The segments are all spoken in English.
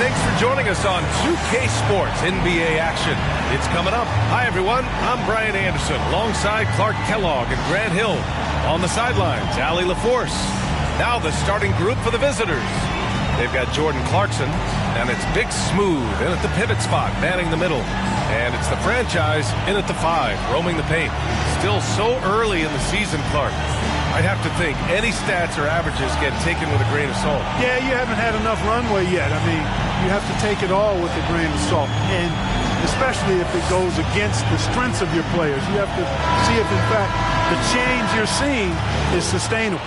thanks for joining us on 2K Sports NBA action. It's coming up. Hi, everyone. I'm Brian Anderson, alongside Clark Kellogg and Grant Hill. On the sidelines, Allie LaForce. Now the starting group for the visitors. They've got Jordan Clarkson, and it's Big Smooth in at the pivot spot, manning the middle. And it's the franchise in at the 5, roaming the paint. Still so early in the season, Clark. I'd have to think any stats or averages get taken with a grain of salt. Yeah, you haven't had enough runway yet. I mean, you have to take it all with a grain of salt. And especially if it goes against the strengths of your players. You have to see if, in fact, the change you're seeing is sustainable.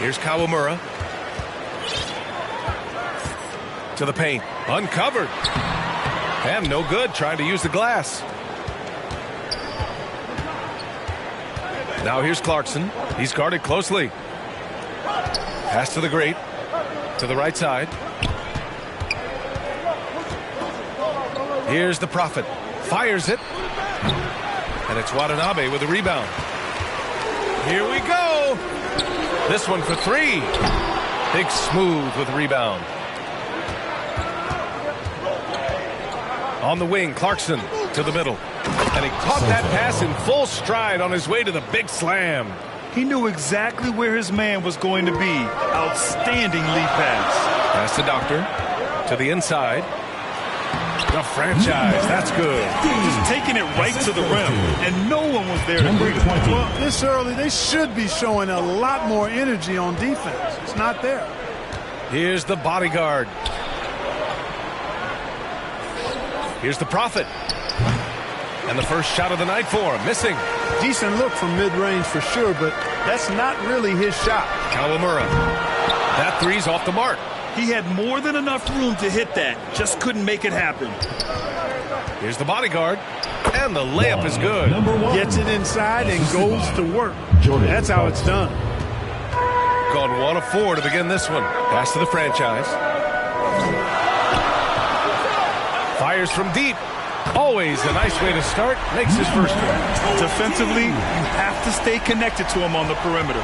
Here's Kawamura. To the paint. Uncovered. And no good. Trying to use the glass. Now here's Clarkson. He's guarded closely. Pass to the great. To the right side. Here's the Prophet. Fires it. And it's Watanabe with the rebound. Here we go. This one for 3. Big Smooth with the rebound. On the wing, Clarkson to the middle. And he caught that pass in full stride on his way to the big slam. He knew exactly where his man was going to be. Outstanding lead pass. Pass to Doctor. To the inside. The franchise. That's good. Just taking it right to the rim. And no one was there to greet him. Well, this early, they should be showing a lot more energy on defense. It's not there. Here's the bodyguard. Here's the Prophet. And the first shot of the night for him. Missing. Decent look from mid-range for sure, but that's not really his shot. Kawamura. That three's off the mark. He had more than enough room to hit that. Just couldn't make it happen. Here's the bodyguard. And the layup is good. Gets it inside and goes to work. That's how it's done. Gone 1 of 4 to begin this one. Pass to the franchise. Fires from deep. Always a nice way to start. Makes his first one. Defensively, you have to stay connected to him on the perimeter.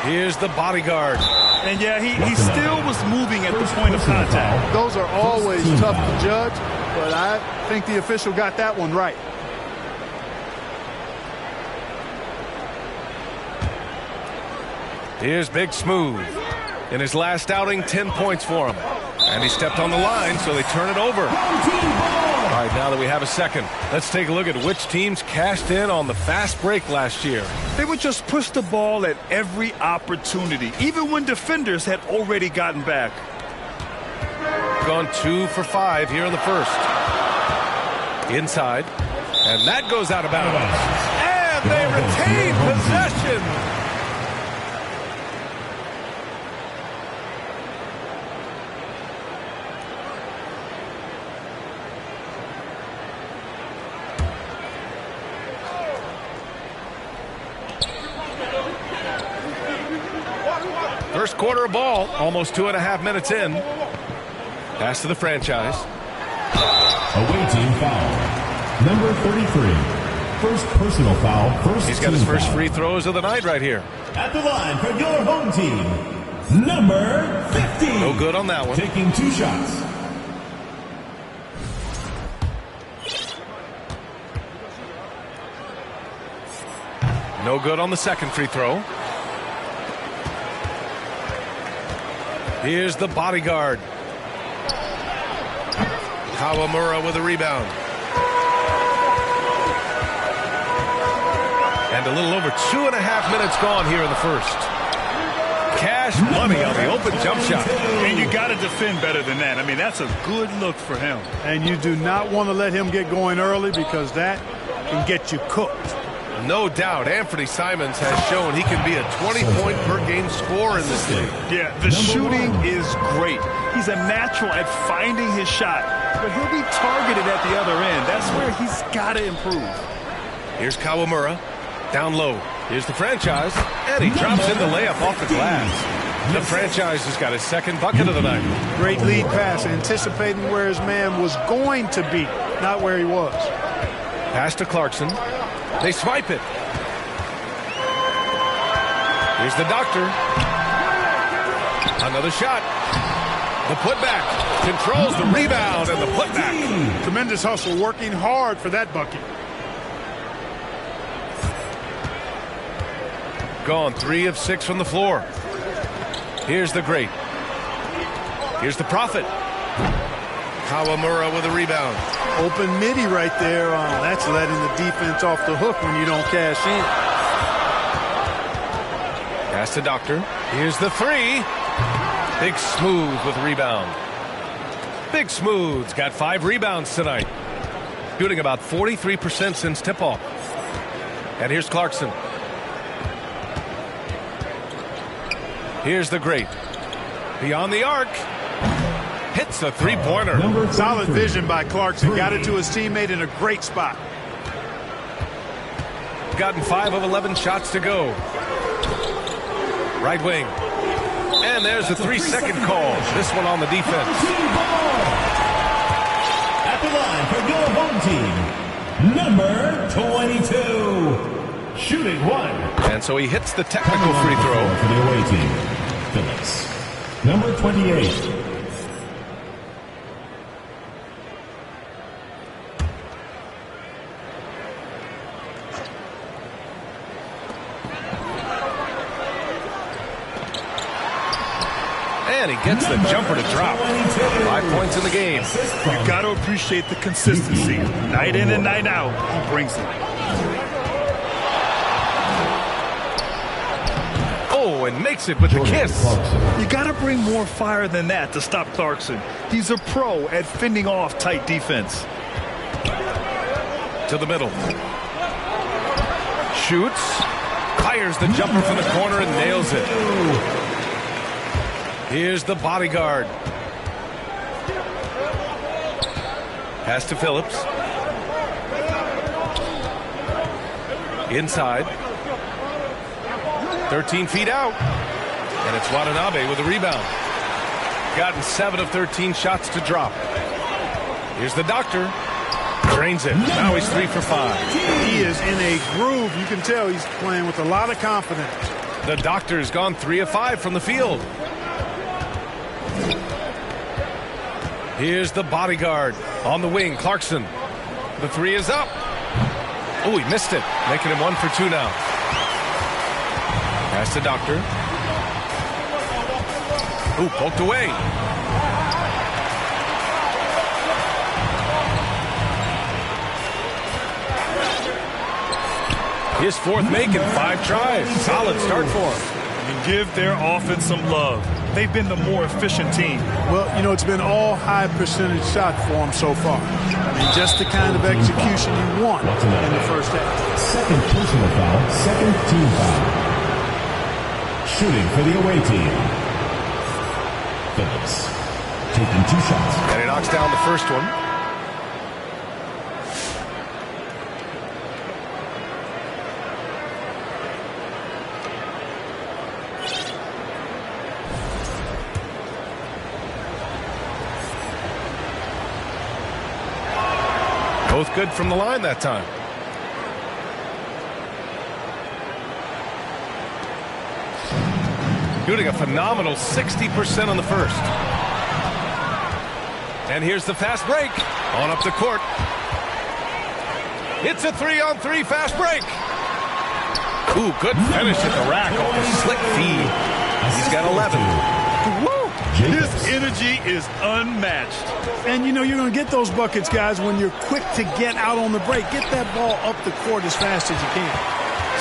Here's the bodyguard. And yeah, he still was moving at the point of contact. Those are always tough to judge, but I think the official got that one right. Here's Big Smooth. In his last outing, 10 points for him. And he stepped on the line, so they turn it over. All right, now that we have a second, let's take a look at which teams cashed in on the fast break last year. They would just push the ball at every opportunity, even when defenders had already gotten back. Gone 2 for 5 here in the first. Inside. And that goes out of bounds. And they retain possession. First quarter of ball, almost 2.5 minutes in. Pass to the franchise. Away team foul. Number 33. First personal foul. He's got his first free throws of the night right here. At the line for your home team. Number 50. No good on that one. Taking 2 shots. No good on the second free throw. Here's the bodyguard. Kawamura with a rebound. And a little over 2.5 minutes gone here in the first. Cash money on the open jump shot. And you got to defend better than that. I mean, that's a good look for him. And you do not want to let him get going early because that can get you cooked. No doubt, Anthony Simons has shown he can be a 20-point-per-game scorer in this league. Yeah, the shooting is great. He's a natural at finding his shot, but he'll be targeted at the other end. That's where he's got to improve. Here's Kawamura, down low. Here's the franchise, and he drops in the layup off the glass. The franchise has got his second bucket of the night. Great lead pass, anticipating where his man was going to be, not where he was. Pass to Clarkson. They swipe it. Here's the doctor. Another shot. The putback. Controls the rebound and the putback. Tremendous hustle, working hard for that bucket. Gone 3 of 6 from the floor. Here's the great. Here's the prophet. Kawamura with a rebound. Open midi right there. That's letting the defense off the hook when you don't cash in. Pass to Doctor. Here's the 3. Big Smooth with a rebound. Big Smooth's got 5 rebounds tonight. Shooting about 43% since tip-off. And here's Clarkson. Here's the great. Beyond the arc. Hits a three-pointer. Solid vision by Clarkson. Got it to his teammate in a great spot. Gotten 5 of 11 shots to go. Right wing. And there's a 3-second call. This one on the defense. At the line for your home team, number 22. Shooting 1. And so he hits the technical free throw. For the away team, Phillips. Number 28. And he gets the jumper to drop. 5 points in the game. You've got to appreciate the consistency. Night in and night out, he brings it. Oh, and makes it with the kiss. You got to bring more fire than that to stop Clarkson. He's a pro at fending off tight defense. To the middle. Shoots. Fires the jumper from the corner and nails it. Here's the bodyguard. Pass to Phillips. Inside. 13 feet out. And it's Watanabe with a rebound. Gotten 7 of 13 shots to drop. Here's the doctor. Drains it. Now he's 3 for 5. He is in a groove. You can tell he's playing with a lot of confidence. The doctor's gone 3 of 5 from the field. Here's the bodyguard on the wing, Clarkson. The 3 is up. Oh, he missed it, making him 1 for 2 now. Pass to Doctor. Ooh, poked away. His 4th make in 5 tries. Solid start for him. And give their offense some love. They've been the more efficient team. Well, you know, it's been all high percentage shot for him so far. I mean, just the kind of execution you want in the first half. Second personal foul, second team foul. Shooting for the away team, Phillips. Taking 2 shots. And he knocks down the first one. Both good from the line that time. Shooting a phenomenal 60% on the first. And here's the fast break. On up the court. It's a 3-on-3 fast break. Ooh, good finish at the rack off a slick feed. He's got 11. Woo! His energy is unmatched. And, you know, you're going to get those buckets, guys, when you're quick to get out on the break. Get that ball up the court as fast as you can.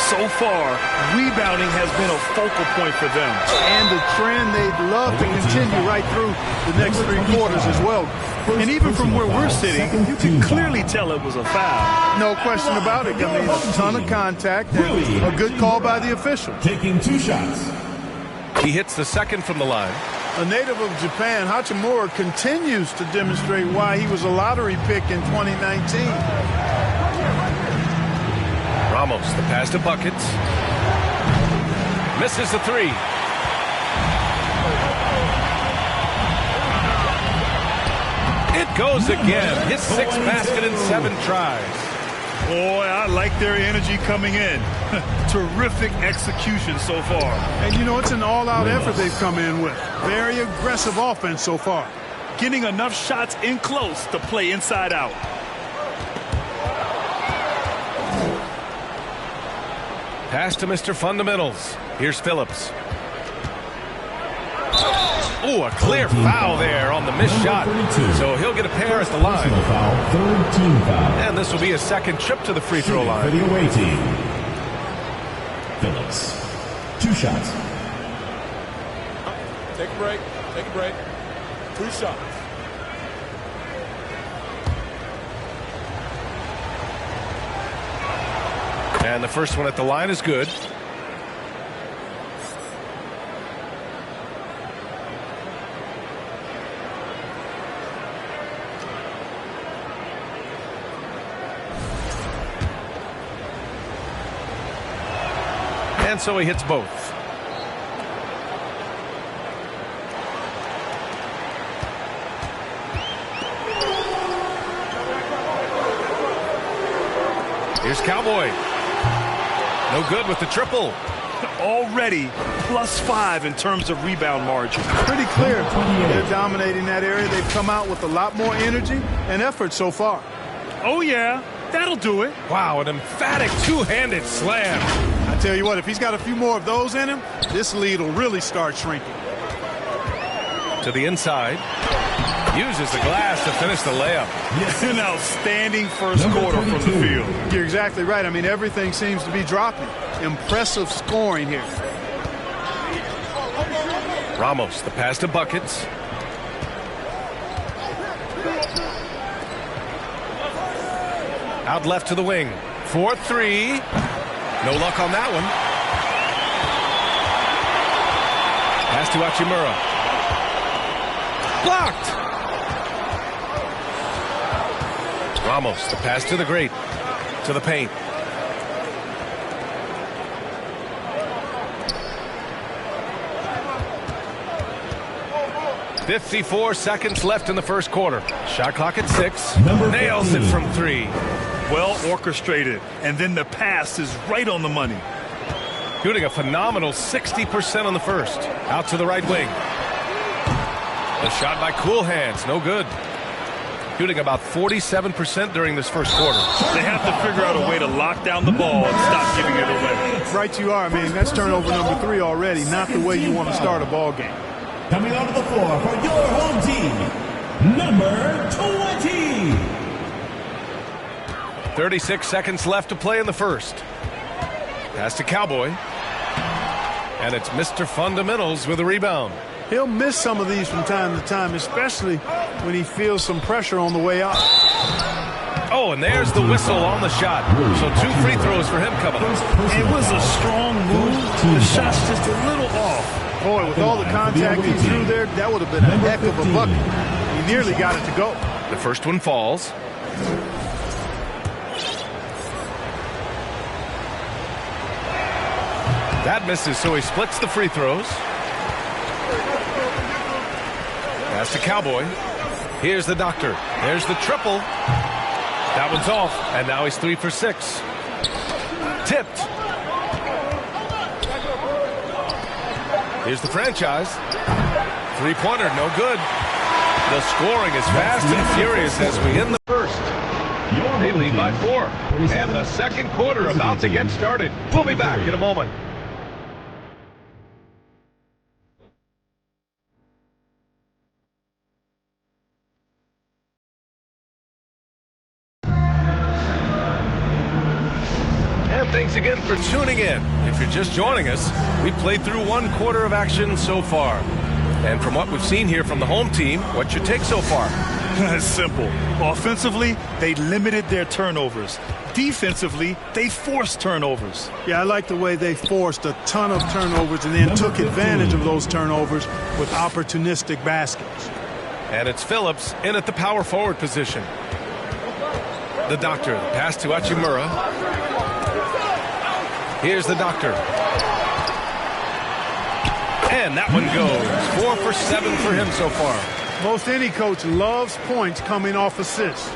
So far, rebounding has been a focal point for them. And the trend they'd love to continue right through the next 3 quarters as well. And even from where we're sitting, you can clearly tell it was a foul. No question about it. I mean, a ton of contact and a good call by the official. Taking 2 shots. He hits the second from the line. A native of Japan, Hachimura continues to demonstrate why he was a lottery pick in 2019. Ramos, the pass to Buckets. Misses the 3. It goes again. His 6th basket in 7 tries. Boy, I like their energy coming in. Terrific execution so far. And, you know, it's an all-out effort they've come in with. Very aggressive offense so far. Getting enough shots in close to play inside out. Pass to Mr. Fundamentals. Here's Phillips. Oh, a clear foul there on the missed shot. So he'll get a pair at the line. Third team foul. And this will be a second trip to the free throw line. For the away team. Phillips. 2 shots. Take a break. Take a break. 2 shots. And the first one at the line is good. And so he hits both. Here's Cowboy. No good with the triple. Already +5 in terms of rebound margin. Pretty clear. They're dominating that area. They've come out with a lot more energy and effort so far. Oh, yeah. That'll do it. Wow, an emphatic two-handed slam. I tell you what, if he's got a few more of those in him, this lead will really start shrinking. To the inside. Uses the glass to finish the layup. An outstanding first quarter from the field. You're exactly right. I mean, everything seems to be dropping. Impressive scoring here. Ramos, the pass to Buckets. Out left to the wing. 4-3. No luck on that one. Pass to Hachimura. Blocked. Ramos, the pass to the great. To the paint. .54 seconds left in the first quarter. Shot clock at 6. Nails it from 3. Well orchestrated. And then the pass is right on the money. Shooting a phenomenal 60% on the first. Out to the right wing. The shot by Cool Hands. No good. Shooting about 47% during this first quarter. They have to figure out a way to lock down the ball and stop giving it away. Right you are. I mean, that's turnover number 3 already. Not the way you want to start a ball game. Coming onto the floor for your home team, number 20. 36 seconds left to play in the first. Pass to Cowboy. And it's Mr. Fundamentals with a rebound. He'll miss some of these from time to time, especially when he feels some pressure on the way out. Oh, and there's the whistle on the shot. So 2 free throws for him coming up. It was a strong move. The shot's just a little off. Boy, with all the contact he threw there, that would have been a heck of a bucket. He nearly got it to go. The first one falls. That misses, so he splits the free throws. Pass to Cowboy. Here's the doctor. There's the triple. That one's off, and now he's 3 for 6. Tipped. Here's the franchise. 3-pointer, no good. The scoring is fast and furious as we end the first. They lead by 4. And the second quarter about to get started. We'll be back in a moment. And thanks again for tuning in. If you're just joining us, we played through 1 quarter of action so far. And from what we've seen here from the home team, what's your take so far? It's simple. Offensively, they limited their turnovers. Defensively, they forced turnovers. Yeah, I like the way they forced a ton of turnovers and then took advantage of those turnovers with opportunistic baskets. And it's Phillips in at the power forward position. The doctor, the pass to Hachimura. Here's the doctor. And that one goes. 4 for 7 for him so far. Most any coach loves points coming off assists.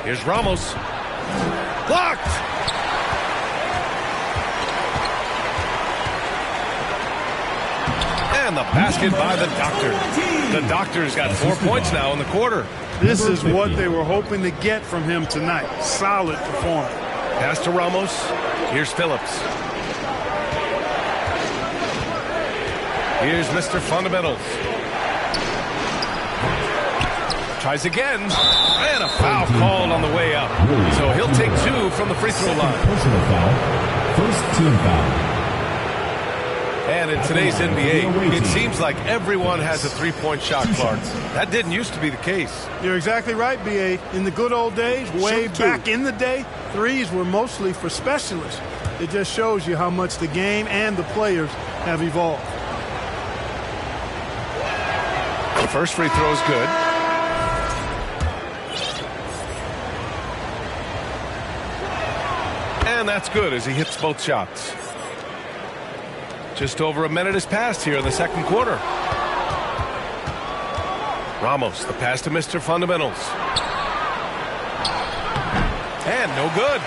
Here's Ramos. Blocked! And the basket by the Doctor. The Doctor's got 4 points now in the quarter. This is what they were hoping to get from him tonight. Solid performance. Pass to Ramos. Here's Phillips. Here's Mr. Fundamentals. Tries again. And a foul called on the way up. So he'll take 2 from the free throw line. Personal foul. First team foul. And in today's NBA, it seems like everyone has a three-point shot, Clark. That didn't used to be the case. You're exactly right, B.A. In the good old days, way back in the day, threes were mostly for specialists. It just shows you how much the game and the players have evolved. The first free throw is good. And that's good as he hits both shots. Just over a minute has passed here in the second quarter. Ramos, the pass to Mr. Fundamentals. And no good.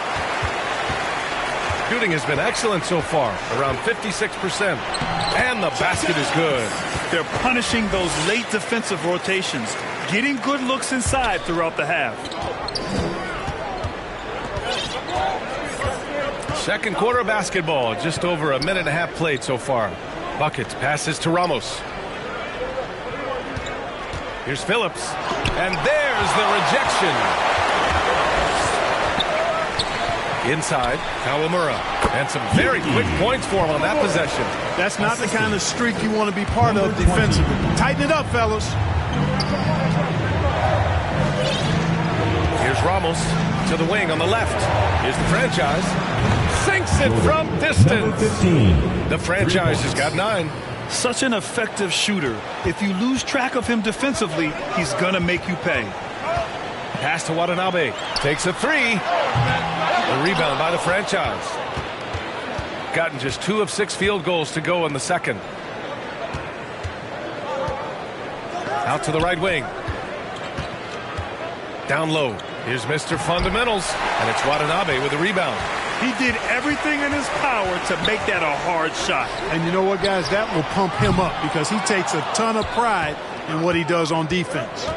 Shooting has been excellent so far, around 56%. And the basket is good. They're punishing those late defensive rotations, getting good looks inside throughout the half. Second quarter basketball, just over a minute and a half played so far. Buckets passes to Ramos. Here's Phillips. And there's the rejection. Inside, Kawamura. And some very quick points for him on that possession. That's not the kind of streak you want to be part of defensively. Tighten it up, fellas. Here's Ramos to the wing on the left. Here's the franchise. Sinks it from distance. The franchise has got 9. Such an effective shooter. If you lose track of him defensively, he's going to make you pay. Pass to Watanabe. Takes a 3. The rebound by the franchise. Gotten just 2 of 6 field goals to go in the second. Out to the right wing. Down low. Here's Mr. Fundamentals. And it's Watanabe with the rebound. He did everything in his power to make that a hard shot. And you know what, guys? That will pump him up because he takes a ton of pride in what he does on defense.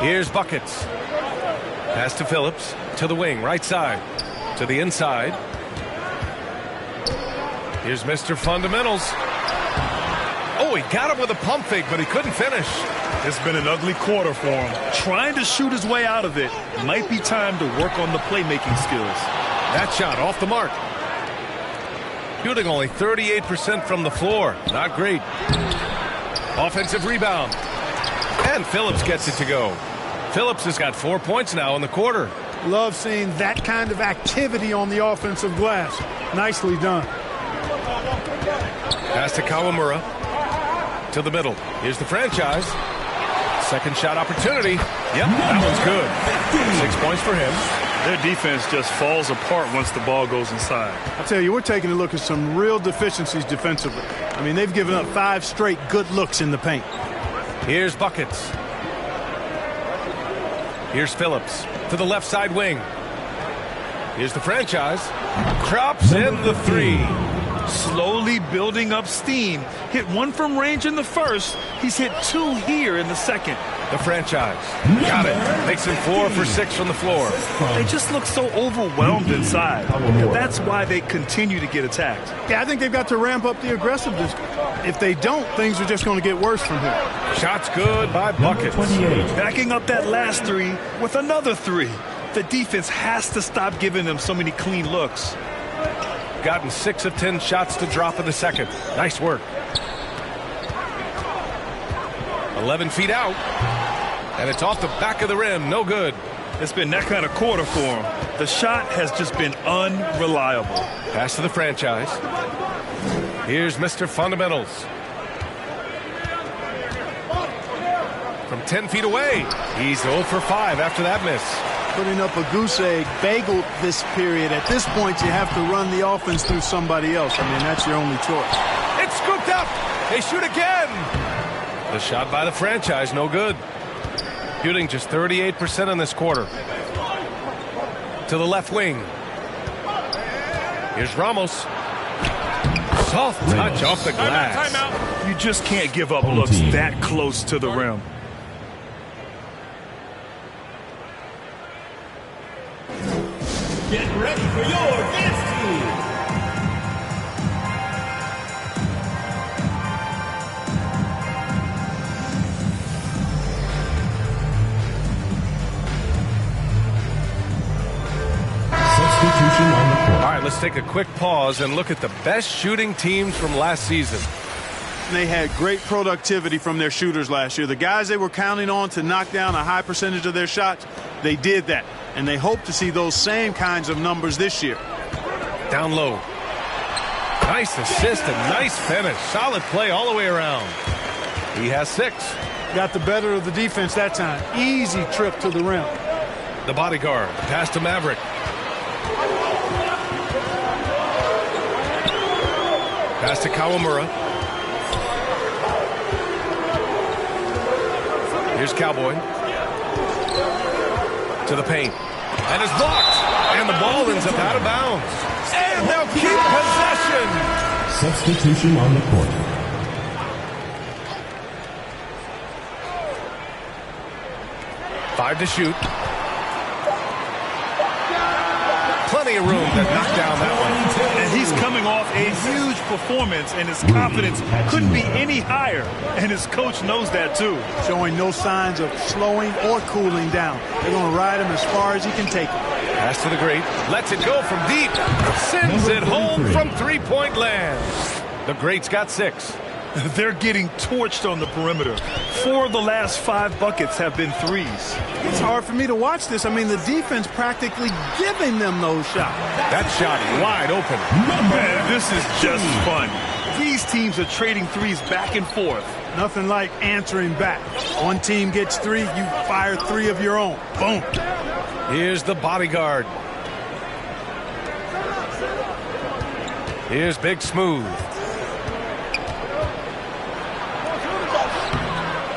Here's Buckets. Pass to Phillips. To the wing, right side. To the inside. Here's Mr. Fundamentals. Oh, he got him with a pump fake, but he couldn't finish. It's been an ugly quarter for him. Trying to shoot his way out of it. Might be time to work on the playmaking skills. That shot off the mark. Shooting only 38% from the floor. Not great. Offensive rebound. And Phillips gets it to go. Phillips has got 4 points now in the quarter. Love seeing that kind of activity on the offensive glass. Nicely done. Pass to Kawamura. To the middle. Here's the franchise. Second shot opportunity. Yep, that one's good. 6 points for him. Their defense just falls apart once the ball goes inside. I tell you, we're taking a look at some real deficiencies defensively. I mean, they've given up 5 straight good looks in the paint. Here's Buckets. Here's Phillips to the left side wing. Here's the franchise. Crops in the 3. Slowly building up steam. Hit 1 from range in the first. He's hit 2 here in the second. The franchise. Got it. Makes him 4 for 6 from the floor. They just look so overwhelmed inside. That's why they continue to get attacked. Yeah, I think they've got to ramp up the aggressiveness. If they don't, things are just going to get worse from here. Shots good by Buckets. Backing up that last 3 with another 3. The defense has to stop giving them so many clean looks. Gotten 6 of 10 shots to drop in the second. Nice work. 11 feet out. And it's off the back of the rim. No good. It's been that kind of quarter for him. The shot has just been unreliable. Pass to the franchise. Here's Mr. Fundamentals. From 10 feet away. He's 0 for 5 after that miss. Putting up a goose egg bagel this period. At this point, you have to run the offense through somebody else. I mean, that's your only choice. It's scooped up. They shoot again. The shot by the franchise, no good. Shooting just 38% in this quarter. To the left wing. Here's Ramos. Soft touch off the glass. You just can't give up looks that close to the rim. Get ready for your dance team. Substitution on the court. All right, let's take a quick pause and look at the best shooting teams from last season. They had great productivity from their shooters last year. The guys they were counting on to knock down a high percentage of their shots, they did that. And they hope to see those same kinds of numbers this year. Down low. Nice assist and nice finish. Solid play all the way around. He has 6. Got the better of the defense that time. Easy trip to the rim. The bodyguard. Pass to Maverick. Pass to Kawamura. Here's Cowboy. To the paint. And it's blocked. And the ball ends up out of bounds. And they'll keep possession. Substitution on the court. Five to shoot. Plenty of room to knock down that one. And he's coming off a huge performance, and his confidence couldn't be any higher. And his coach knows that, too. Showing no signs of slowing or cooling down. They're going to ride him as far as he can take it. Pass to the great. Lets it go from deep. Sends it home from three-point land. The great's got 6. They're getting torched on the perimeter. 4 of the last 5 buckets have been threes. It's hard for me to watch this. I mean, the defense practically giving them those shots. That shot wide open. Man, this is just fun. These teams are trading threes back and forth. Nothing like answering back. One team gets 3, you fire 3 of your own. Boom. Here's the bodyguard. Here's Big Smooth.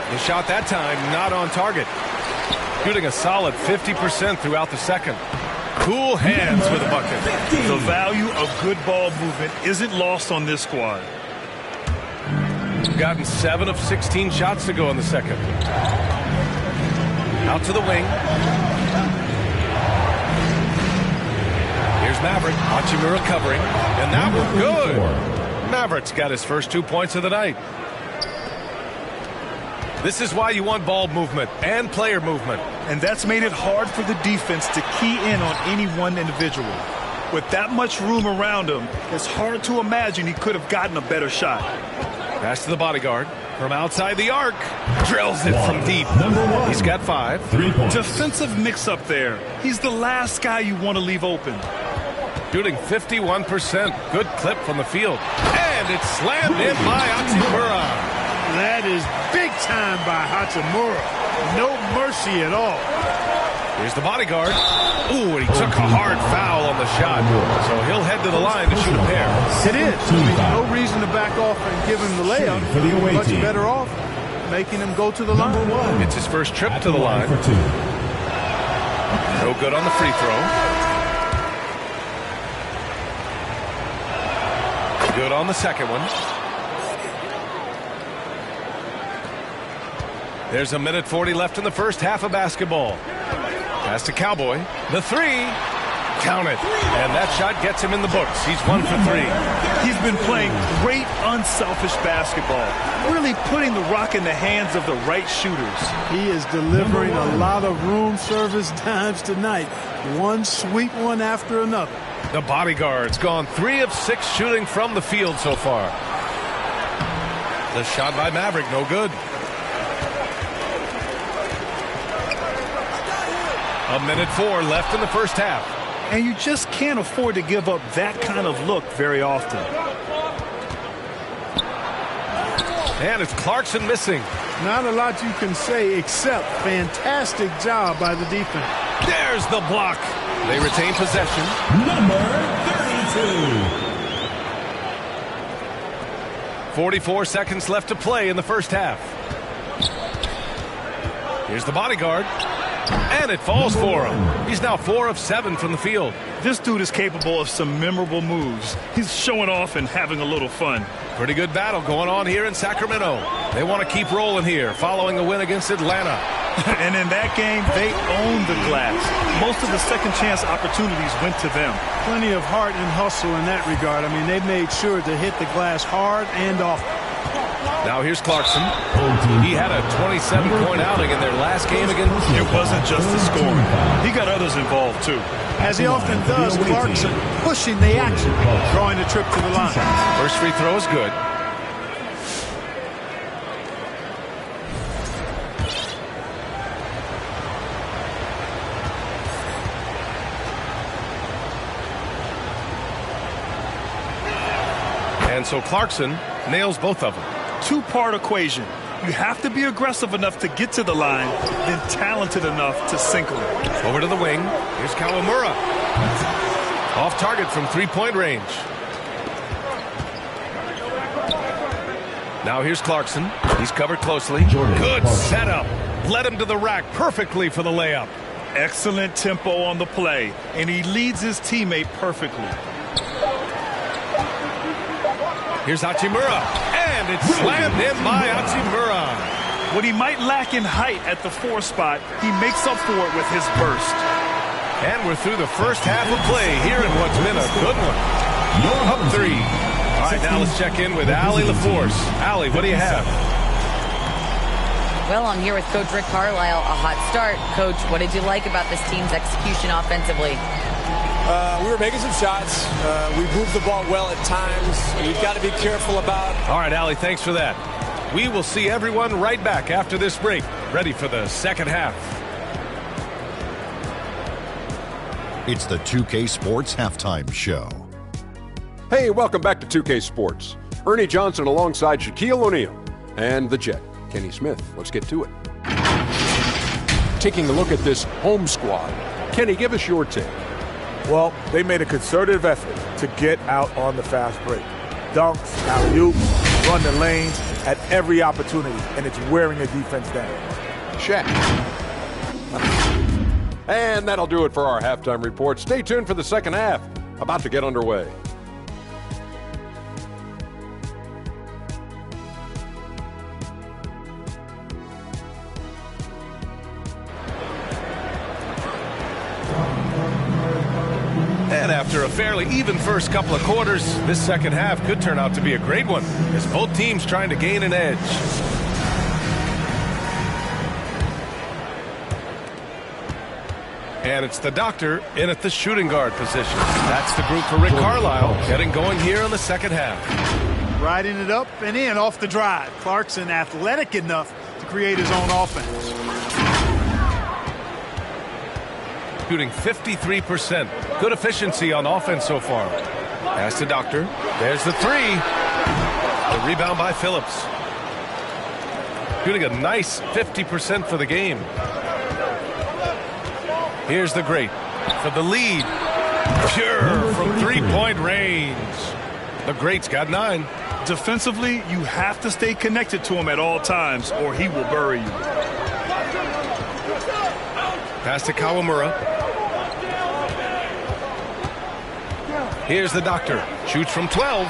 The shot that time not on target. Shooting a solid 50% throughout the second. Cool hands with a bucket. The value of good ball movement isn't lost on this squad. Gotten 7 of 16 shots to go in the second. Out to the wing. Here's Maverick. Hachimura covering. And that was good. Maverick's got his first 2 points of the night. This is why you want ball movement and player movement. And that's made it hard for the defense to key in on any one individual. With that much room around him, it's hard to imagine he could have gotten a better shot. Pass to the bodyguard. From outside the arc. Drills it from deep. He's got 5. 3 points. Defensive mix-up there. He's the last guy you want to leave open. Shooting 51%. Good clip from the field. And it's slammed in by Hachimura. That is big time by Hachimura. No mercy at all. Here's the bodyguard. Ooh, and he took a hard foul on the shot. So he'll head to the line to shoot a pair. It is. I mean, no reason to back off and give him the layup. For the away Much team. better off making him go to the line. It's his first trip to the line. For 2. No good on the free throw. Good on the second one. There's 1:40 left in the first half of basketball. Pass to Cowboy. The 3. Count it. And that shot gets him in the books. He's 1 for 3. He's been playing great unselfish basketball. Really putting the rock in the hands of the right shooters. He is delivering a lot of room service dimes tonight. One sweet one after another. The bodyguard's gone 3 of 6 shooting from the field so far. The shot by Maverick, no good. 1:04 left in the first half. And you just can't afford to give up that kind of look very often. And it's Clarkson missing. Not a lot you can say except fantastic job by the defense. There's the block. They retain possession. Number 32. 44 seconds left to play in the first half. Here's the bodyguard. And it falls for him. He's now 4 of 7 from the field. This dude is capable of some memorable moves. He's showing off and having a little fun. Pretty good battle going on here in Sacramento. They want to keep rolling here following the win against Atlanta. And in that game, they owned the glass. Most of the second chance opportunities went to them. Plenty of heart and hustle in that regard. I mean, they made sure to hit the glass hard and often. Now here's Clarkson. He had a 27-point outing in their last game against. It wasn't just the scoring. He got others involved, too. As he often does, Clarkson pushing the action, drawing the trip to the line. First free throw is good. And so Clarkson nails both of them. Two-part equation. You have to be aggressive enough to get to the line, then talented enough to sink it. Over to the wing. Here's Kawamura. Off target from three-point range. Now here's Clarkson. He's covered closely. Good setup. Led him to the rack perfectly for the layup. Excellent tempo on the play, and he leads his teammate perfectly. Here's Hachimura, and it's slammed in by Hachimura. What he might lack in height at the 4 spot, he makes up for it with his burst. And we're through the first half of play here in what's been a good one. Up 3. All right, now let's check in with Allie LaForce. Allie, what do you have? Well, I'm here with Coach Rick Carlisle. A hot start. Coach, what did you like about this team's execution offensively? We were making some shots. We moved the ball well at times. You've got to be careful about. All right, Allie, thanks for that. We will see everyone right back after this break, ready for the second half. It's the 2K Sports Halftime Show. Hey, welcome back to 2K Sports. Ernie Johnson alongside Shaquille O'Neal and the Jet, Kenny Smith. Let's get to it. Taking a look at this home squad. Kenny, give us your take. Well, they made a concerted effort to get out on the fast break. Dunks, alley-oops, run the lanes at every opportunity, and it's wearing the defense down. Shaq. And that'll do it for our halftime report. Stay tuned for the second half. About to get underway. And after a fairly even first couple of quarters, this second half could turn out to be a great one, as both teams trying to gain an edge. And it's the doctor in at the shooting guard position. That's the group for Rick Carlisle getting going here in the second half. Riding it up and in off the drive. Clarkson athletic enough to create his own offense. Shooting 53%. Good efficiency on offense so far. Pass to Doctor. There's the 3. The rebound by Phillips. Shooting a nice 50% for the game. Here's the great for the lead. Pure from three-point range. The great's got 9. Defensively, you have to stay connected to him at all times, or he will bury you. Pass to Kawamura. Here's the doctor. Shoots from 12.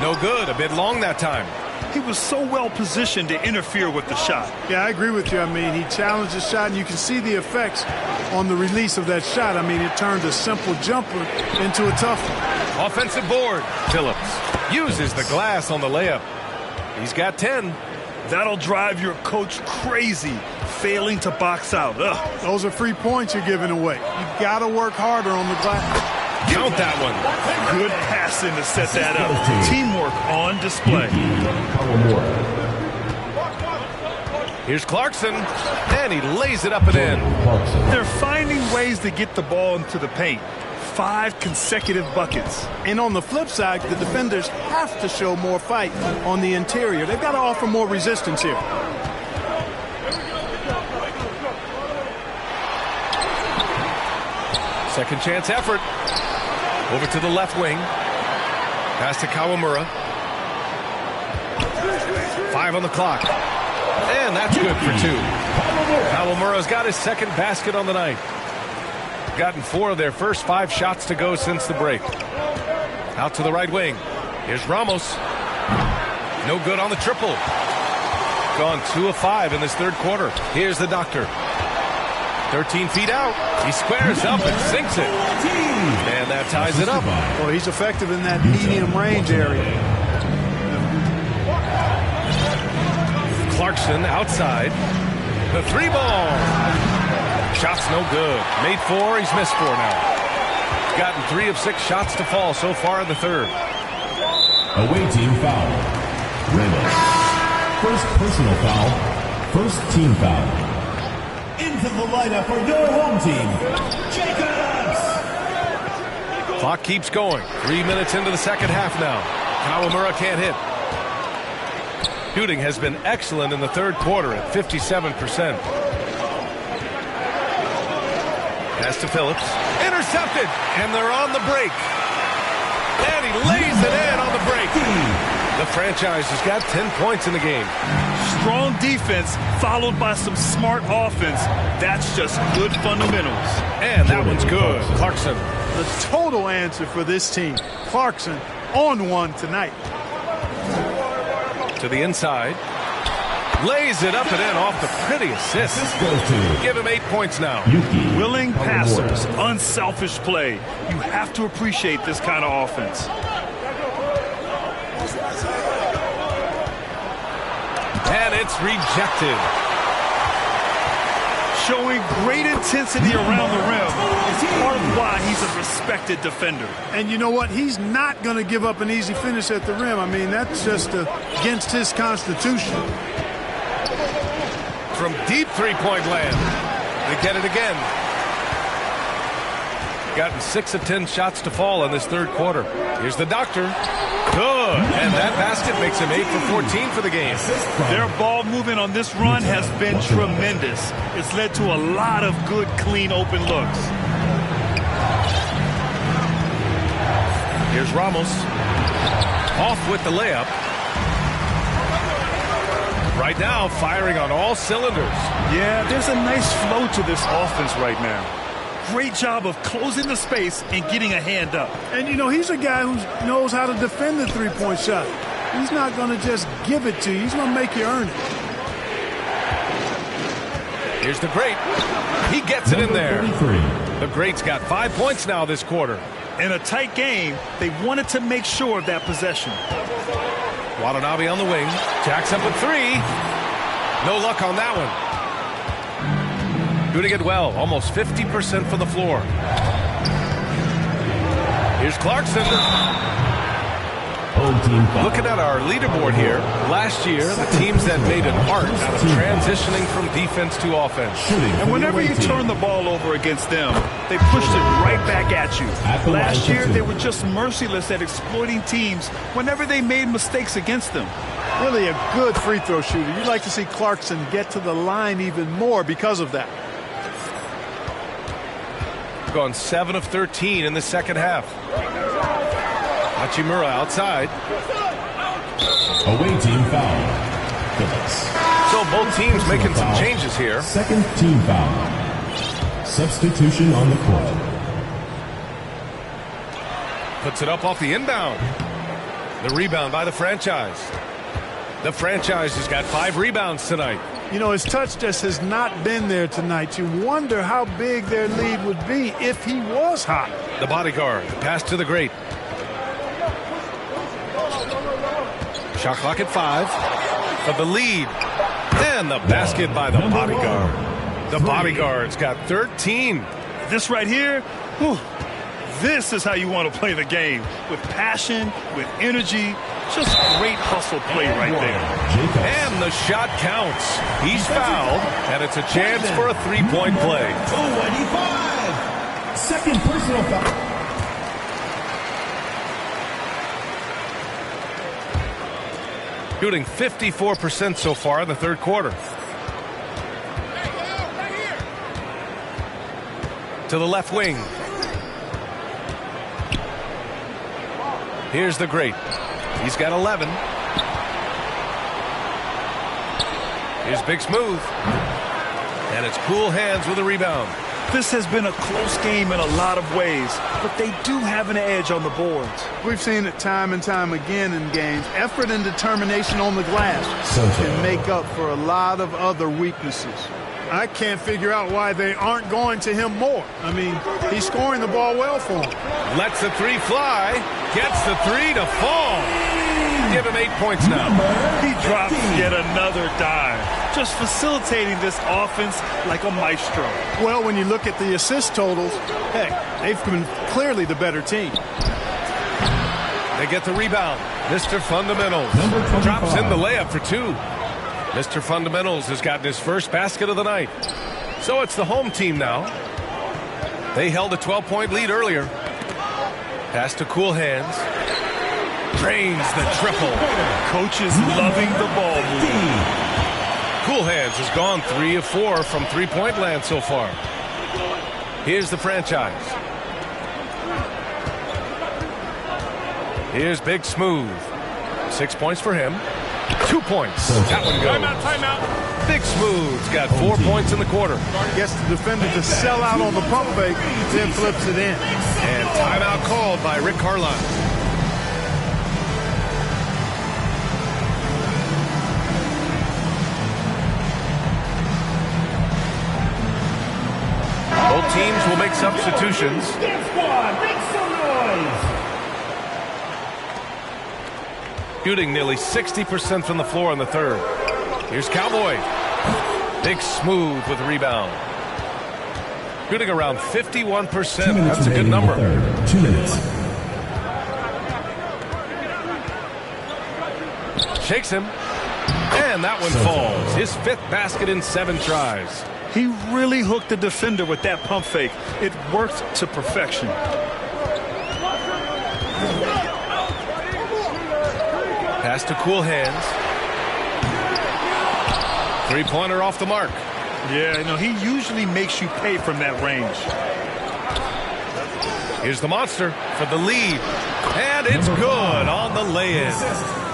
No good. A bit long that time. He was so well positioned to interfere with the shot. Yeah, I agree with you. I mean, he challenged the shot, and you can see the effects on the release of that shot. I mean, it turned a simple jumper into a tough one. Offensive board. Phillips uses the glass on the layup. He's got 10. That'll drive your coach crazy, failing to box out. Ugh. Those are free points you're giving away. You got to work harder on the glass. Count that one. Good passing to set that up. Teamwork on display. Here's Clarkson, and he lays it up and in. They're finding ways to get the ball into the paint. 5 consecutive buckets. And on the flip side, the defenders have to show more fight on the interior. They've got to offer more resistance here. Second chance effort. Over to the left wing. Pass to Kawamura. 5 on the clock. And that's good for 2. Kawamura's got his second basket on the night. Gotten 4 of their first 5 shots to go since the break. Out to the right wing. Here's Ramos. No good on the triple. Gone 2 of 5 in this third quarter. Here's the doctor. 13 feet out. He squares up and sinks it. And that ties it up. Well, he's effective in that medium range area. Clarkson outside. The 3-ball. Shot's no good. Made 4. He's missed 4 now. He's gotten 3 of 6 shots to fall so far in the third. Away team foul. Ramos. First personal foul. First team foul. Into the lineup for your home team, Gilas. Clock keeps going. 3 minutes into the second half now. Kawamura can't hit. Shooting has been excellent in the third quarter at 57%. Pass to Phillips. Intercepted. And they're on the break. And he lays it in on the break. The franchise has got 10 points in the game. Strong defense followed by some smart offense. That's just good fundamentals. And that one's good. Clarkson. The total answer for this team. Clarkson on one tonight. To the inside. Lays it up and in off the pretty assist. Give him 8 points now. Willing passers, unselfish play. You have to appreciate this kind of offense. And it's rejected. Showing great intensity around the rim is part of why he's a respected defender. And you know what? He's not going to give up an easy finish at the rim. I mean, that's just against his constitution. From deep three-point land. They get it again. Gotten 6 of 10 shots to fall in this third quarter. Here's the doctor. Good. And that basket makes him 8 for 14 for the game. Their ball movement on this run has been tremendous. It's led to a lot of good, clean, open looks. Here's Ramos. Off with the layup. Right now, firing on all cylinders. Yeah, there's a nice flow to this offense right now. Great job of closing the space and getting a hand up. And, you know, he's a guy who knows how to defend the three-point shot. He's not going to just give it to you. He's going to make you earn it. Here's the Great. He gets it in there. The Great's got 5 points now this quarter. In a tight game, they wanted to make sure of that possession. Watanabe on the wing. Jacks up with 3. No luck on that one. Shooting it well. Almost 50% from the floor. Here's Clarkson. Looking at our leaderboard here, last year, the teams that made an art out of transitioning from defense to offense. And whenever you turn the ball over against them, they pushed it right back at you. Last year, they were just merciless at exploiting teams whenever they made mistakes against them. Really a good free throw shooter. You'd like to see Clarkson get to the line even more because of that. Gone 7 of 13 in the second half. Hachimura outside. Away team foul. Phillips. So both teams making some changes here. Second team foul. Substitution on the court. Puts it up off the inbound. The rebound by the franchise. The franchise has got 5 rebounds tonight. You know, his touch just has not been there tonight. You wonder how big their lead would be if he was hot. The bodyguard. The pass to the Great. Shot clock at 5. For the lead. And the basket by the bodyguard. The bodyguard's got 13. This right here, whew, this is how you want to play the game. With passion, with energy. Just great hustle play right there. And the shot counts. He's fouled, and it's a chance for a three-point play. 25. Second personal foul. Shooting 54% so far in the third quarter. To the left wing. Here's the Great. He's got 11. Here's Big Smooth. And it's cool hands with a rebound. This has been a close game in a lot of ways, but they do have an edge on the boards. We've seen it time and time again in games. Effort and determination on the glass can make up for a lot of other weaknesses. I can't figure out why they aren't going to him more. I mean, he's scoring the ball well for him. Lets the three fly. Gets the three to fall. Give him 8 points now. He drops yet another dime, just facilitating this offense like a maestro. Well, when you look at the assist totals, heck, they've been clearly the better team. They get the rebound. Mr. Fundamentals drops in the layup for 2. Mr. Fundamentals has gotten his first basket of the night. So it's the home team now. They held a 12-point lead earlier. Pass to Cool Hands. Drains the triple. Coach is loving the ball movement. Cool Hands has gone 3 of 4 from three-point land so far. Here's the franchise. Here's Big Smooth. 6 points for him. 2 points. That one goes. Timeout. Big Smooth's got 4 points in the quarter. Gets the defender to sell out on the pump fake, then flips it in. And timeout called by Rick Carlisle. Both teams will make substitutions. Shooting nearly 60% from the floor in the third. Here's Cowboy. Big Smooth with a rebound. Shooting around 51%. That's a good number. 2 minutes. Shakes him. And that one falls. His 5th basket in 7 tries. He really hooked the defender with that pump fake. It worked to perfection. Pass to Cool Hands. Three-pointer off the mark. Yeah, he usually makes you pay from that range. Here's the monster for the lead. And it's good on the lay-in.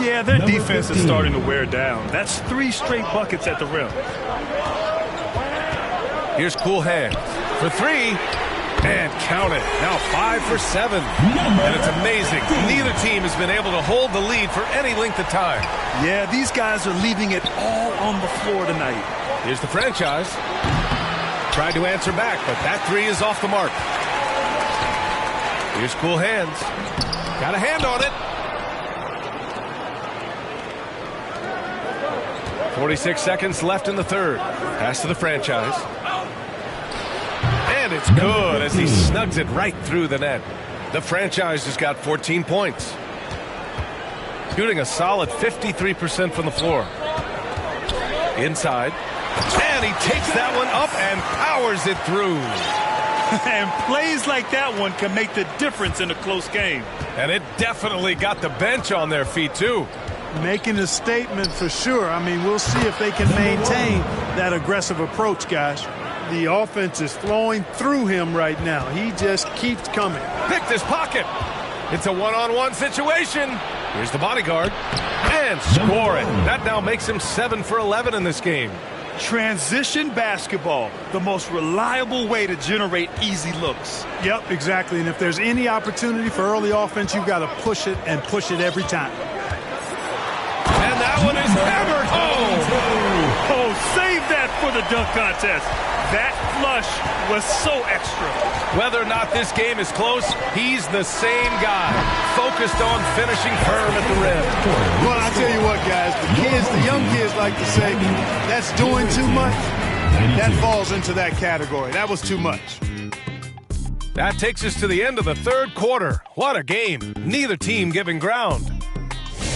Yeah, their defense is starting to wear down. That's 3 straight buckets at the rim. Here's Cool Hands for 3. And count it. Now 5 for 7. And it's amazing. Neither team has been able to hold the lead for any length of time. Yeah, these guys are leaving it all on the floor tonight. Here's the franchise. Tried to answer back, but that 3 is off the mark. Here's Cool Hands. Got a hand on it. 46 seconds left in the third. Pass to the franchise. And it's good as he snugs it right through the net. The franchise has got 14 points. Shooting a solid 53% from the floor. Inside. And he takes that one up and powers it through. And plays like that one can make the difference in a close game. And it definitely got the bench on their feet, too. Making a statement for sure. I mean, we'll see if they can maintain that aggressive approach, guys. The offense is flowing through him right now. He just keeps coming. Picked his pocket. It's a one-on-one situation. Here's the bodyguard. And score it. That now makes him 7 for 11 in this game. Transition basketball, the most reliable way to generate easy looks. Yep, exactly. And if there's any opportunity for early offense, you've got to push it and push it every time. And that one is hammered home. Oh, save that for the dunk contest. That flush was so extra. Whether or not this game is close, he's the same guy, focused on finishing firm at the rim. Well, I tell you what, guys, the young kids like to say, that's doing too much. That falls into that category. That was too much. That takes us to the end of the third quarter. What a game. Neither team giving ground.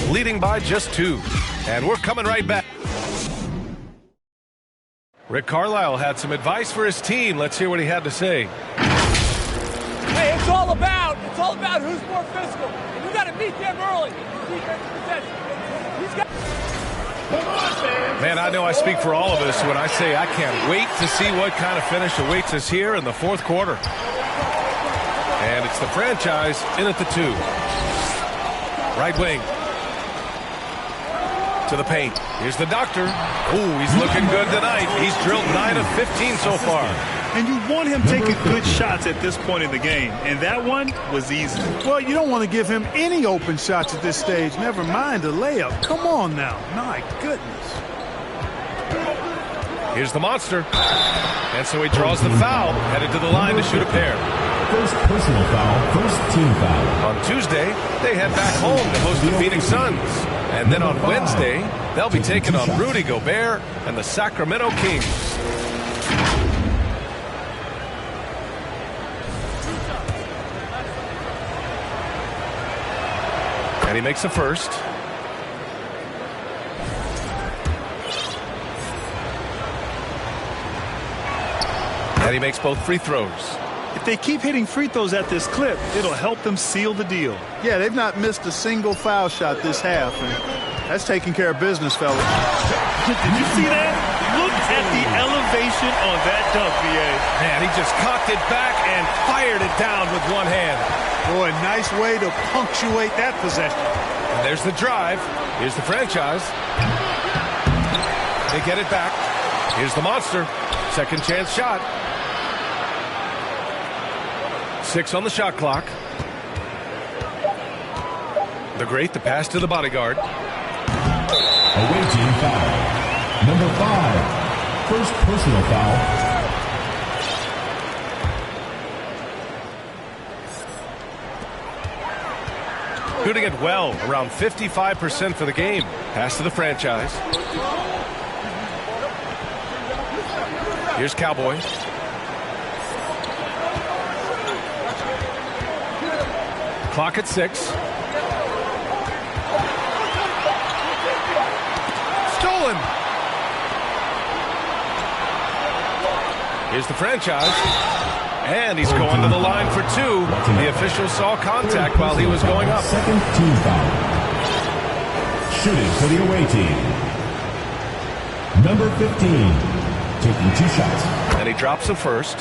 Leading by just 2. And we're coming right back. Rick Carlisle had some advice for his team. Let's hear what he had to say. Hey, it's all about who's more physical. You got to beat them early. Defensive possession. Man, I know I speak for all of us when I say I can't wait to see what kind of finish awaits us here in the fourth quarter. And it's the franchise in at the 2. Right wing. To the paint. Here's the doctor. Ooh, he's looking good tonight. He's drilled 9 of 15 so far. And you want him taking good shots at this point in the game. And that one was easy. Well, you don't want to give him any open shots at this stage. Never mind a layup. Come on now. My goodness. Here's the monster. And so he draws the foul, headed to the line to shoot a pair. First personal foul, first team foul. On Tuesday, they head back home to host the Phoenix Suns. And then on Wednesday, they'll be taking on Rudy Gobert and the Sacramento Kings. And he makes a first. And he makes both free throws. If they keep hitting free throws at this clip, it'll help them seal the deal. Yeah, they've not missed a single foul shot this half. And that's taking care of business, fellas. Did you see that? Look at the elevation on that dunk, B.A. Man, he just cocked it back and fired it down with one hand. Boy, nice way to punctuate that possession. And there's the drive. Here's the franchise. They get it back. Here's the monster. Second chance shot. 6 on the shot clock. The great, the pass to the bodyguard. Away team foul. Number 5. First personal foul. Shooting it well, around 55% for the game. Pass to the franchise. Here's Cowboy. Clock at 6. Stolen. Here's the franchise. And he's going to the line for 2. The official saw contact while he was going up. Second team foul. Shooting for the away team. Number 15. Taking 2 shots. And he drops the first.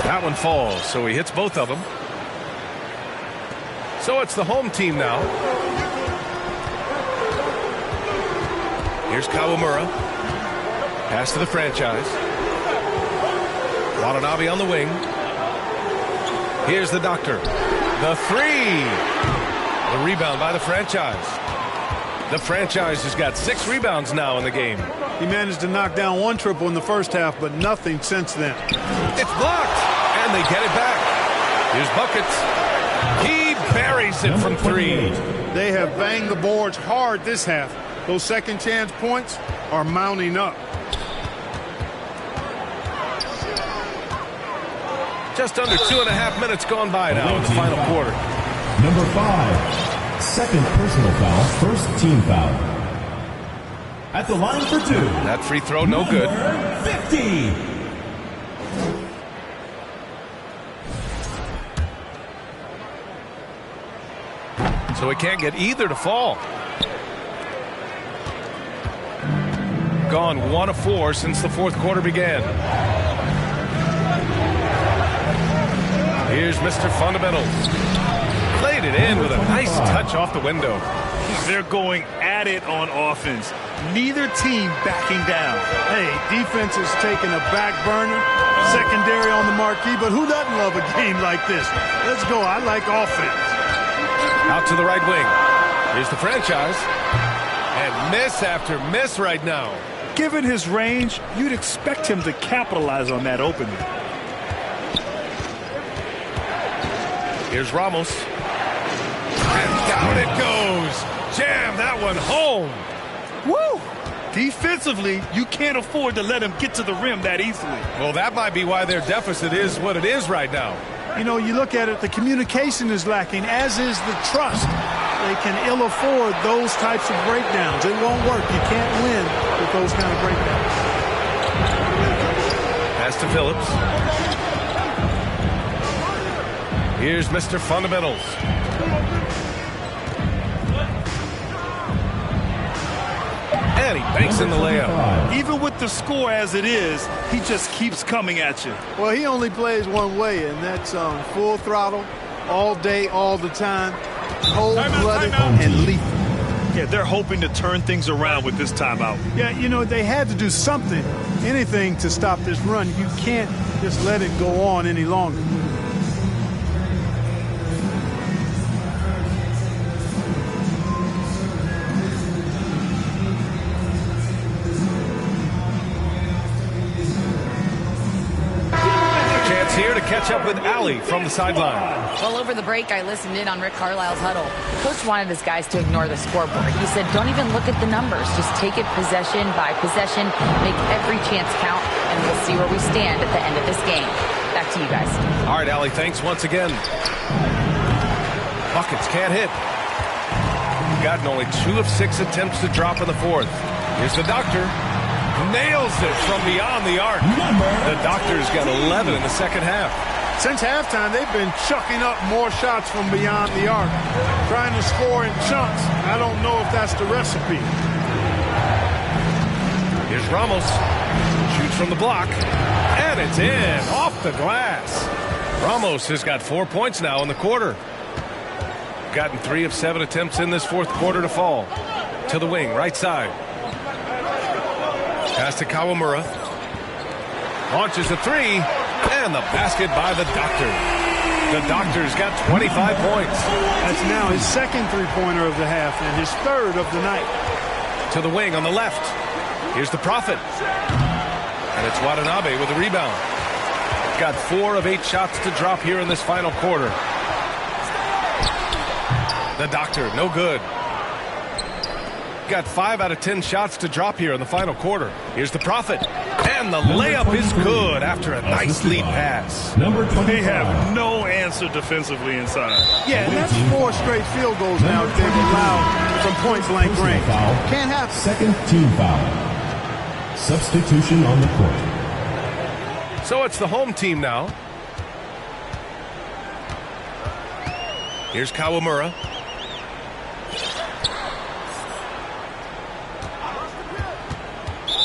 That one falls, so he hits both of them. So it's the home team now. Here's Kawamura. Pass to the franchise. Watanabe on the wing. Here's the doctor. The 3. The rebound by the franchise. The franchise has got 6 rebounds now in the game. He managed to knock down 1 triple in the first half, but nothing since then. It's blocked, and they get it back. Here's buckets. He buries it from 3. They have banged the boards hard this half. Those second chance points are mounting up. Just under 2.5 minutes gone by now in the final quarter. Number 5. Second personal foul, first team foul. At the line for 2. That free throw no good. 50. So he can't get either to fall. Gone 1 of 4 since the fourth quarter began. Here's Mr. Fundamentals. Played it in with a nice touch off the window. They're going at it on offense. Neither team backing down. Hey, defense is taking a back burner, secondary on the marquee, but who doesn't love a game like this? Let's go. I like offense. Out to the right wing. Here's the franchise. And miss after miss right now. Given his range, you'd expect him to capitalize on that opening. Here's Ramos. And down it goes. Jam that one home. Woo! Defensively, you can't afford to let him get to the rim that easily. Well, that might be why their deficit is what it is right now. You know, you look at it, the communication is lacking, as is the trust. They can ill afford those types of breakdowns. It won't work. You can't win with those kind of breakdowns. Pass to Phillips. Here's Mr. Fundamentals. And he banks in the layup. Even with the score as it is, he just keeps coming at you. Well, he only plays one way, and that's full throttle, all day, all the time, cold-blooded and lethal. Yeah, they're hoping to turn things around with this timeout. Yeah, you know, they had to do something, anything to stop this run. You can't just let it go on any longer. Here to catch up with Allie from the sideline. Well, over the break, I listened in on Rick Carlisle's huddle. The coach wanted his guys to ignore the scoreboard. He said, don't even look at the numbers. Just take it possession by possession, make every chance count, and we'll see where we stand at the end of this game. Back to you guys. All right, Allie, thanks once again. Buckets can't hit. Gotten only 2 of 6 attempts to drop in the fourth. Here's the doctor. Nails it from beyond the arc. The Doctor's got 11 in the second half. Since halftime, they've been chucking up more shots from beyond the arc, trying to score in chunks. I don't know if that's the recipe. Here's Ramos. Shoots from the block. And it's in. Off the glass. Ramos has got 4 points now in the quarter. Gotten 3 of 7 attempts in this fourth quarter to fall. To the wing, right side. Pass to Kawamura. Launches a 3. And the basket by the Doctor. The Doctor's got 25 points. That's now his second three-pointer of the half and his third of the night. To the wing on the left. Here's the Prophet. And it's Watanabe with the rebound. Got 4 of 8 shots to drop here in this final quarter. The Doctor, no good. Got 5 out of 10 shots to drop here in the final quarter. Here's the Prophet. And the layup is good after a nice lead pass. They have no answer defensively inside. Yeah, and that's 4 straight field goals now that they've allowed from point-blank range. Can't happen. Second team foul. Substitution on the court. So it's the home team now. Here's Kawamura.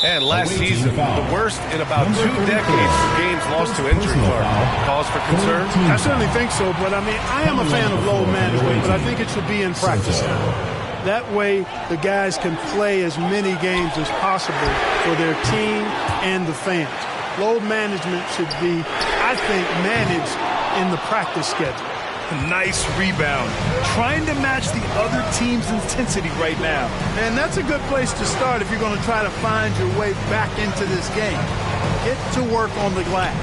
And last season, the worst in about 2 decades of games lost to injury. Cause for concern? I certainly think so, but I mean, I am a fan of load management, but I think it should be in practice. That way, the guys can play as many games as possible for their team and the fans. Load management should be, I think, managed in the practice schedule. Nice rebound. Trying to match the other team's intensity right now. And that's a good place to start if you're going to try to find your way back into this game. Get to work on the glass.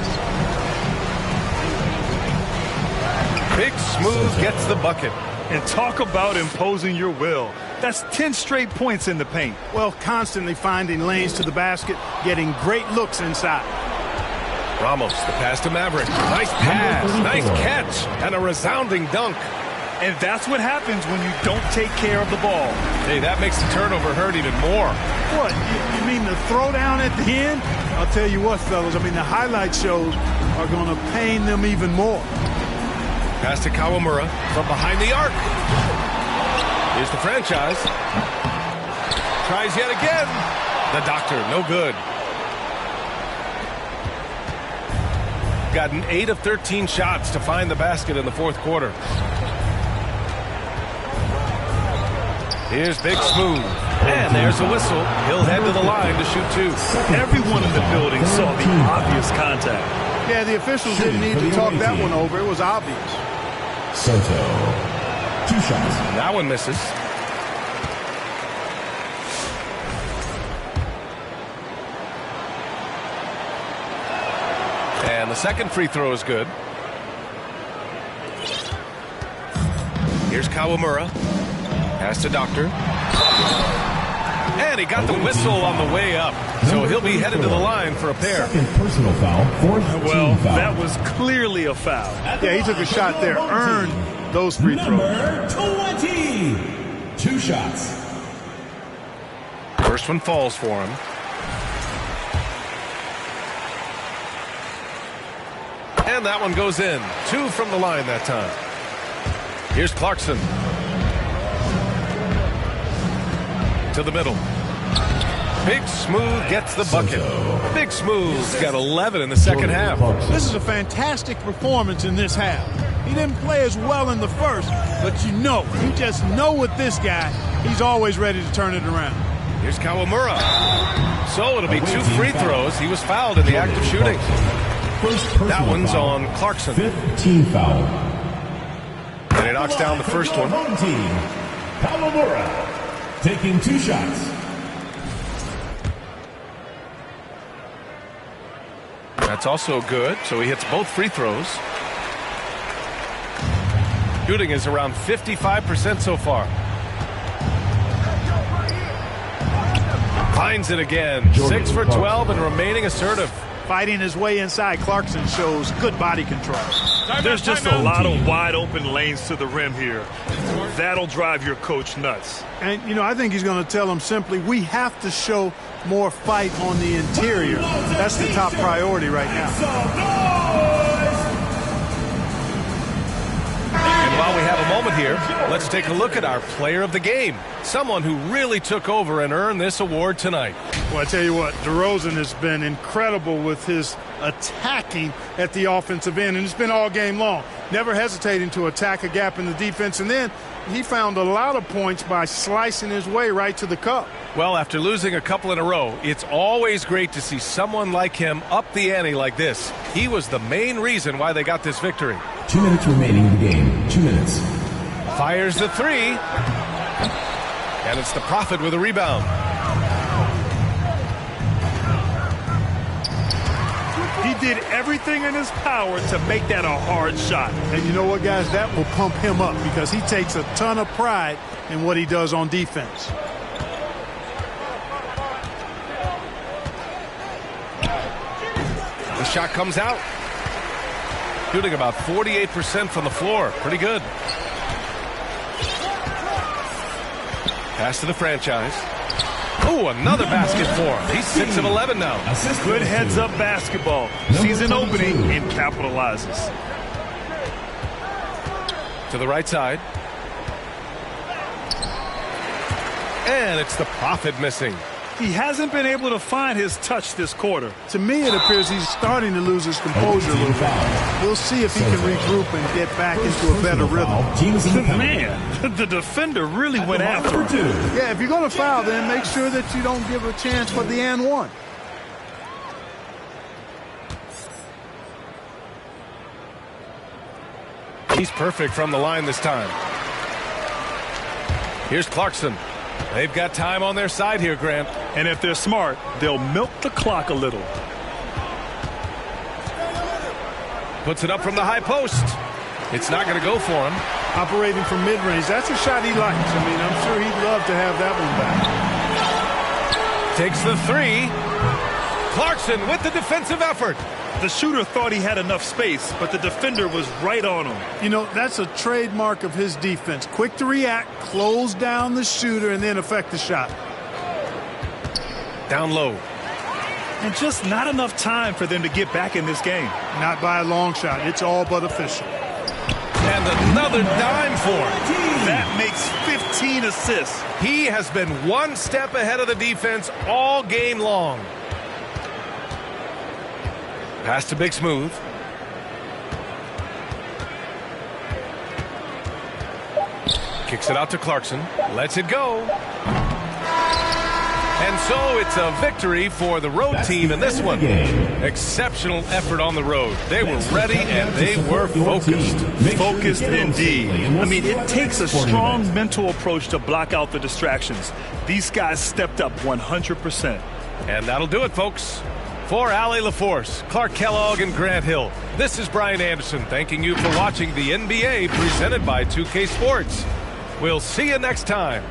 Big Smooth gets the bucket. And talk about imposing your will. That's 10 straight points in the paint. Well, constantly finding lanes to the basket, getting great looks inside. Ramos, the pass to Maverick. Nice pass, nice catch, and a resounding dunk. And that's what happens when you don't take care of the ball. Hey, that makes the turnover hurt even more. What, you mean the throwdown at the end? I'll tell you what, fellas, I mean, the highlight shows are going to pain them even more. Pass to Kawamura from behind the arc. Here's the franchise. Tries yet again. The Doctor, no good. Gotten 8 of 13 shots to find the basket in the fourth quarter. Here's Big Smooth. And there's a whistle. He'll head to the line to shoot 2. Everyone in the building saw the obvious contact. Yeah, the officials didn't need to talk that one over. It was obvious. Soto. 2 shots. That one misses. And the second free throw is good. Here's Kawamura. Pass to Doctor. And he got the whistle on the way up. So he'll be headed to the line for a pair. Second personal foul. Well, foul. that was clearly a foul. Yeah, he took a shot there. Earned those free throws. Number 20. 2 shots. First one falls for him. And that one goes in. 2 from the line that time. Here's Clarkson. To the middle. Big Smooth gets the bucket. Big Smooth's got 11 in the second half. This is a fantastic performance in this half. He didn't play as well in the first, but you just know with this guy, he's always ready to turn it around. Here's Kawamura. So it'll be 2 free throws. He was fouled in the act of shooting. That one's on Clarkson. 15 foul. And he knocks down the first one. Home team, Kawamura, taking 2 shots. That's also good, so he hits both free throws. Shooting is around 55% so far. Finds it again. 6 for 12 and remaining assertive. Fighting his way inside, Clarkson shows good body control. There's just a lot of wide open lanes to the rim here. That'll drive your coach nuts. And, I think he's going to tell him simply, we have to show more fight on the interior. That's the top priority right now. And while we have a moment here, let's take a look at our player of the game. Someone who really took over and earned this award tonight. Well, I tell you what, DeRozan has been incredible with his attacking at the offensive end, and it's been all game long. Never hesitating to attack a gap in the defense, and then he found a lot of points by slicing his way right to the cup. Well, after losing a couple in a row, it's always great to see someone like him up the ante like this. He was the main reason why they got this victory. 2 minutes remaining in the game. 2 minutes. Fires the 3. And it's the Prophet with a rebound. He did everything in his power to make that a hard shot. And you know what, guys? That will pump him up because he takes a ton of pride in what he does on defense. The shot comes out. Shooting about 48% from the floor. Pretty good. Pass to the franchise. Oh, another basket for him. He's 6 of 11 now. Good heads-up basketball. Sees an opening and capitalizes. To the right side. And it's the Prophet missing. He hasn't been able to find his touch this quarter. To me, it appears he's starting to lose his composure a little bit. We'll see if he can regroup and get back into a better rhythm. Man, the defender really went after him. Yeah, if you're going to foul, then make sure that you don't give a chance for the and one. He's perfect from the line this time. Here's Clarkson. They've got time on their side here, Grant. And if they're smart, they'll milk the clock a little. Puts it up from the high post. It's not going to go for him. Operating from mid-range, that's a shot he likes. I mean, I'm sure he'd love to have that one back. Takes the 3. Clarkson with the defensive effort. The shooter thought he had enough space, but the defender was right on him. That's a trademark of his defense. Quick to react, close down the shooter, and then affect the shot. Down low. And just not enough time for them to get back in this game. Not by a long shot. It's all but official. And another dime for him. That makes 15 assists. He has been one step ahead of the defense all game long. Pass to Big Smooth. Kicks it out to Clarkson. Lets it go. And so it's a victory for the road team in this one. Exceptional effort on the road. They were ready and they were focused. Focused indeed. I mean, it takes a strong mental approach to block out the distractions. These guys stepped up 100%. And that'll do it, folks. For Allie LaForce, Clark Kellogg, and Grant Hill, this is Brian Anderson thanking you for watching the NBA presented by 2K Sports. We'll see you next time.